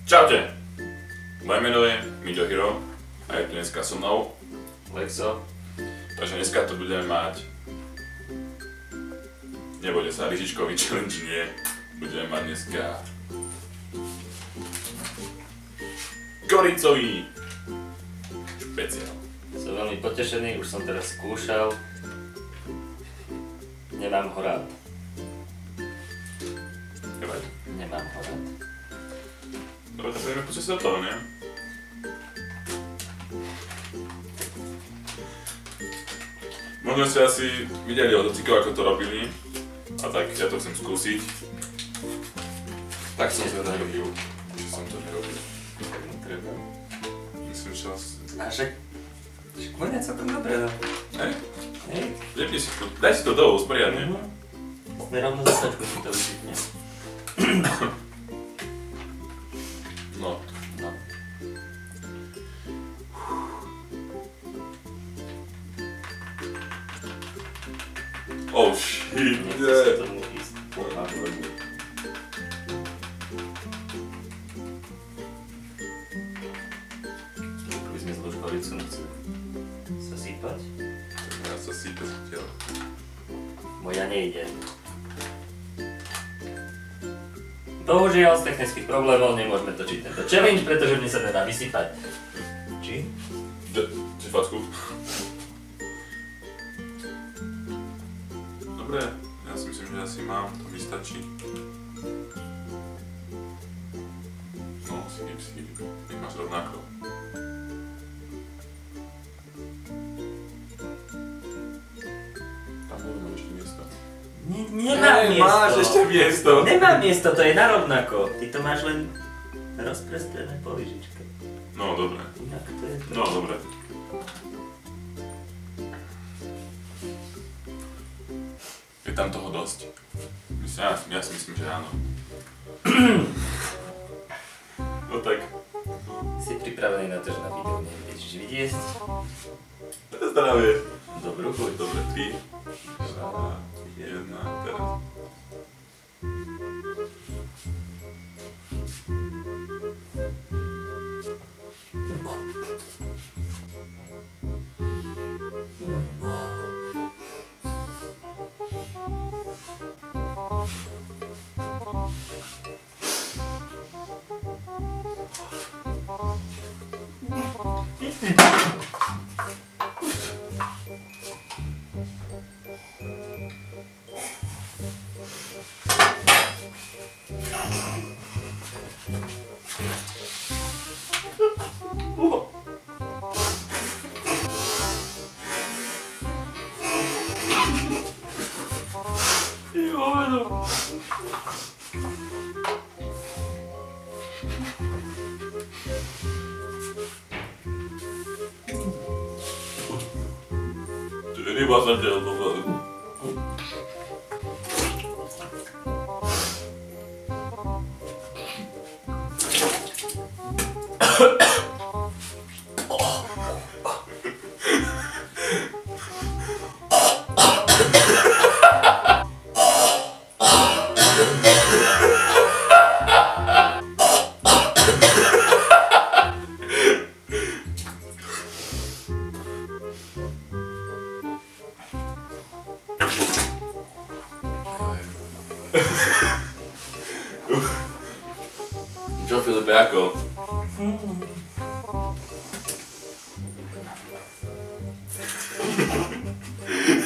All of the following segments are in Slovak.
Čaute! Moje meno je Miďo Hero a je tu dneska so mnou Lexo. Takže dneska tu budeme mať... Nebojte sa, ryžičkový challenge nie. Budeme mať dneska... koricový špeciál. Som veľmi potešený, už som teraz skúšal. Nemám ho rád. Nevadí. Nemám ho rád. Dobre, tak budeme počať sa do toho, nie? Možno ste asi videli od ocikov, ako to robili. A tak ja to chcem skúsiť. Tak som zvedavý, že som to nerobil. Tak netreba. Myslím, že asi... A však vonia celkom dobre, no. Hej? Hej? Lepni si to, daj si to dolu, sporiadne. Rovno za sačku si to vysypne. No. No. Oh shit, Nechce sa tomu ísť. Skúpili sme zlož koricu, nechce sa sypať. Ja sa sípe zatiaľ. Moja nejde. Bohužiaľ z technických problémov nemôžeme točiť tento challenge, pretože mne sa nedá vysypať. Či? Či facku? Dobre, ja si myslím, že asi mám, to mi stačí. No, si, nech máš rovnako. Tam budeme ešte miesto. Nemám miesto. Máš ešte miesto. Nemám miesto, to je narovnako. Ty to máš len rozprestrené po lyžičke. No, dobre. Inak to je... No, dobre. Je tam toho dosť? Ja si myslím, že áno. No tak. Si pripravený na to, že na videu nebudeš vidieť? Zdravie. Dobrú chuť. Dobre, 3, 2, 1, teraz. Ryba sa ťa odlovala. Čo, Filipe, ako?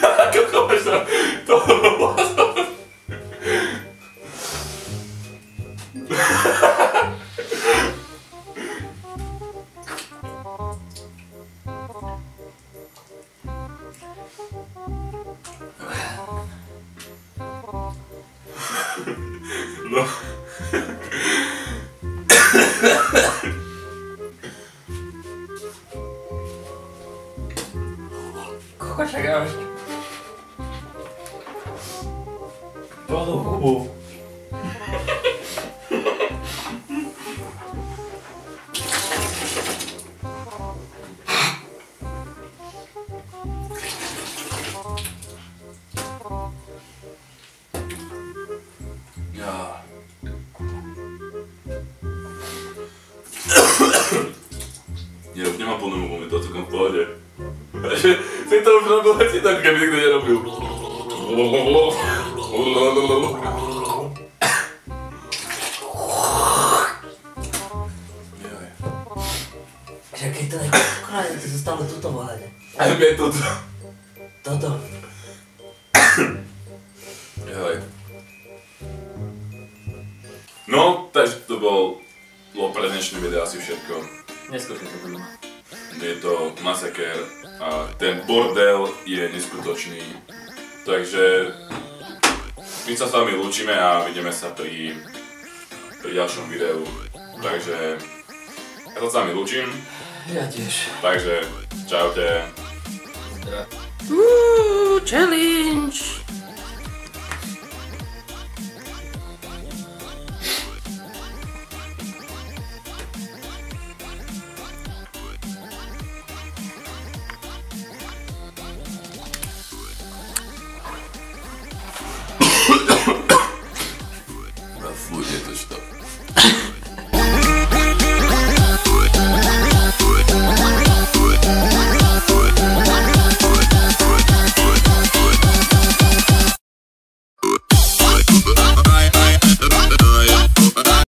Ako chováš sa toho vlasa? No. Koľko čakáš? Polú hubu. plnú mu, to celkom v pohode. Si to už robil heci tak, keby nikto nerobil. Však keď to nekonáte, to zostalo tuto volať. Aj mi je toto. Toto. Jaj. No, takže to bolo pre dnešné video asi všetko. Neskúšaj to doma. Je to masaker a ten bordel je neskutočný. Takže my sa s vami lúčime a vidíme sa pri ďalšom videu. Takže ja sa s vami lúčim. Ja tiež. Takže čaute. Challenge!